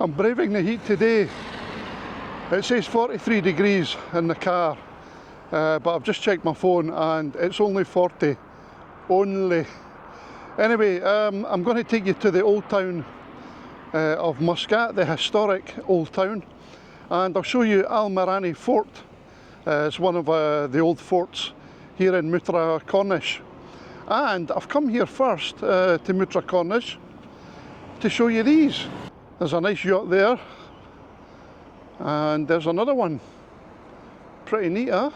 I'm braving the heat today. It says 43 degrees in the car, but I've just checked my phone and it's only 40. Only. Anyway, I'm going to take you to the Old Town of Muscat, the historic Old Town, and I'll show you Mirani Fort. It's one of the old forts here in Muttrah Corniche. And I've come here first to Muttrah Corniche to show you these. There's a nice yacht there, and there's another one. Pretty neat, huh?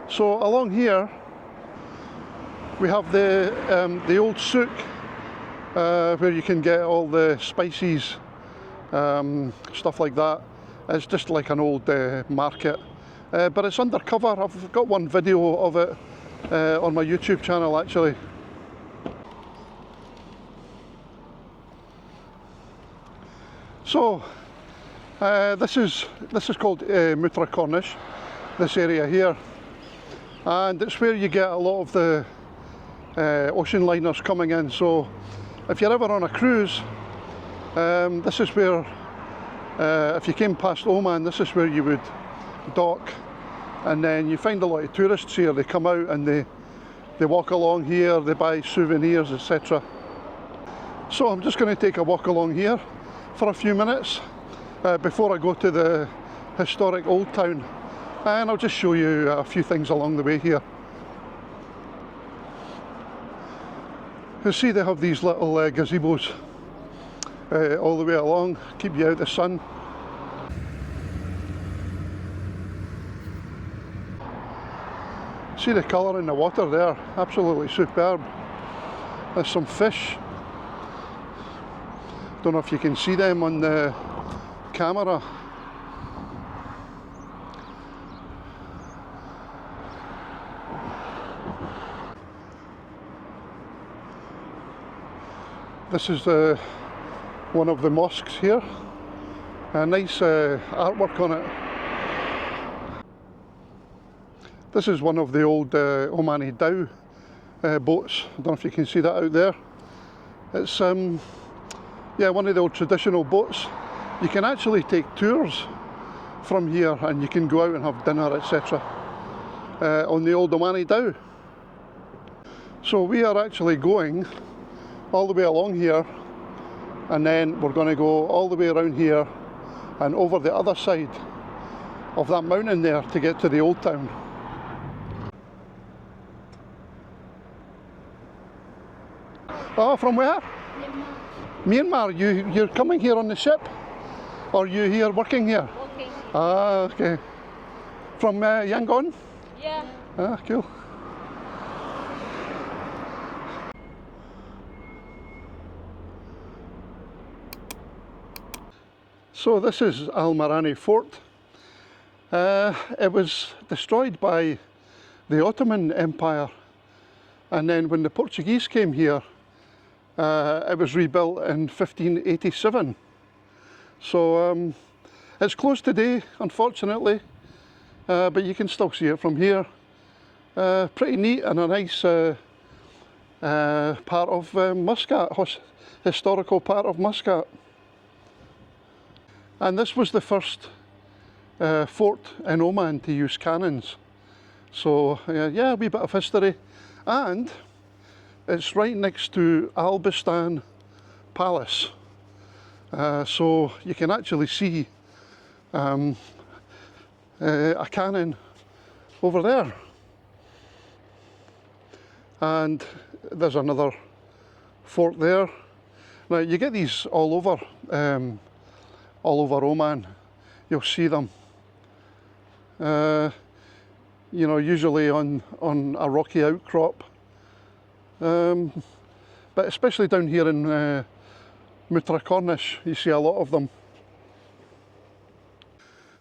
So along here we have the old souk, where you can get all the spices, stuff like that. It's just like an old market, but it's undercover. I've got one video of it on my YouTube channel actually. So this is called Muttrah Corniche, this area here, and it's where you get a lot of the ocean liners coming in. So if you're ever on a cruise, this is where, if you came past Oman, this is where you would dock, and then you find a lot of tourists here. They come out and they walk along here, they buy souvenirs, etc. So I'm just going to take a walk along here for a few minutes before I go to the historic Old Town, and I'll just show you a few things along the way here. You see they have these little gazebos all the way along, keep you out of the sun. See the colour in the water there, absolutely superb. There's some fish. Don't know if you can see them on the camera. This is one of the mosques here. A nice artwork on it. This is one of the old Omani dhow boats. I don't know if you can see that out there. It's yeah, one of the old traditional boats. You can actually take tours from here, and you can go out and have dinner, etc. On the old Omani dhow. So we are actually going all the way along here, and then we're going to go all the way around here and over the other side of that mountain there to get to the Old Town. Oh, from where? Myanmar. You're coming here on the ship? Or are you here working here? Working. Ah, okay. From Yangon? Yeah. Ah, cool. So this is Mirani Fort. It was destroyed by the Ottoman Empire, and then when the Portuguese came here, it was rebuilt in 1587. So it's closed today, unfortunately, but you can still see it from here. Pretty neat, and a nice part of Muscat, historical part of Muscat. And this was the first fort in Oman to use cannons. So yeah, a wee bit of history. And it's right next to Albistan Palace. So you can actually see a cannon over there. And there's another fort there. Now you get these all over Oman. You'll see them. You know, usually on a rocky outcrop. But especially down here in Muttrah Corniche, you see a lot of them.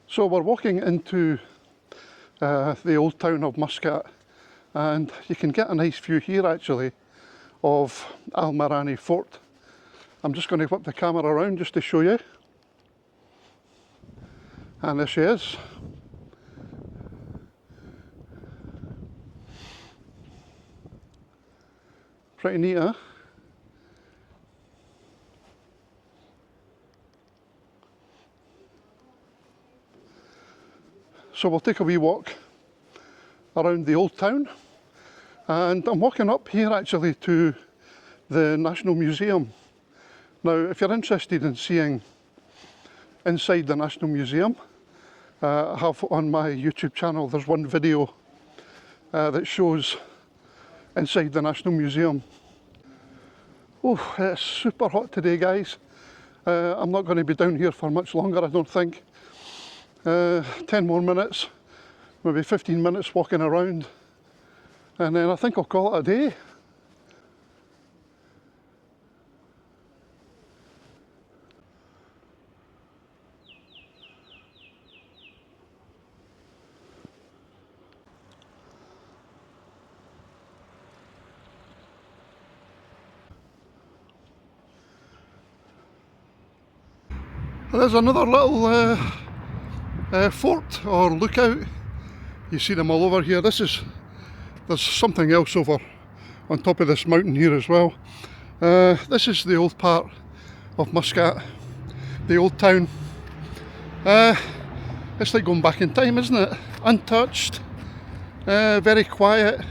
So we're walking into the Old Town of Muscat, and you can get a nice view here actually of Mirani Fort. I'm just going to whip the camera around just to show you. And there she is. Pretty neat, huh? So we'll take a wee walk around the Old Town, and I'm walking up here actually to the National Museum. Now if you're interested in seeing inside the National Museum, I have on my YouTube channel, there's one video that shows inside the National Museum. Oh, it's super hot today, guys. I'm not going to be down here for much longer, I don't think. 10 more minutes, maybe 15 minutes walking around, and then I think I'll call it a day. There's another little fort or lookout. You see them all over here. There's something else over on top of this mountain here as well. This is the old part of Muscat, the Old Town. It's like going back in time, isn't it? Untouched, very quiet,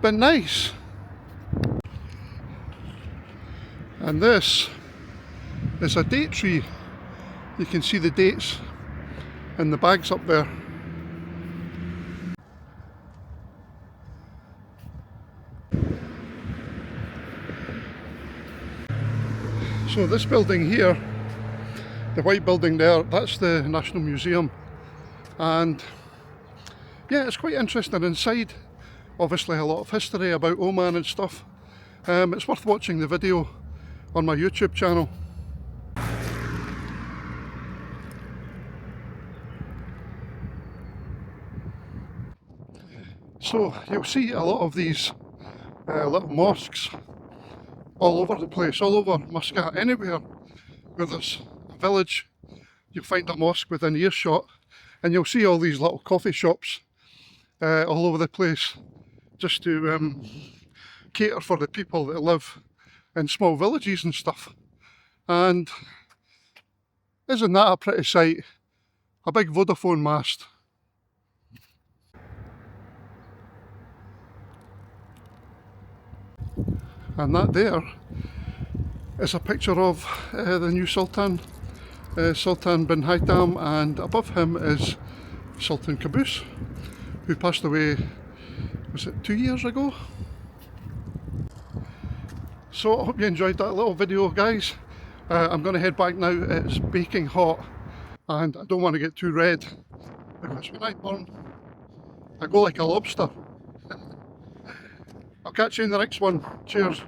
but nice. And this is a date tree. You can see the dates in the bags up there. So this building here, the white building there, that's the National Museum, and yeah, it's quite interesting inside. Obviously a lot of history about Oman and stuff. It's worth watching the video on my YouTube channel. So you'll see a lot of these little mosques all over the place, all over Muscat. Anywhere where there's a village, you'll find a mosque within earshot, and you'll see all these little coffee shops all over the place, just to cater for the people that live in small villages and stuff. And isn't that a pretty sight? A big Vodafone mast. And that there is a picture of the new Sultan, Sultan bin Haytham, and above him is Sultan Qaboos, who passed away, was it 2 years ago? So I hope you enjoyed that little video, guys. I'm going to head back now. It's baking hot and I don't want to get too red, because when I burn I go like a lobster. I'll catch you in the next one. Cheers.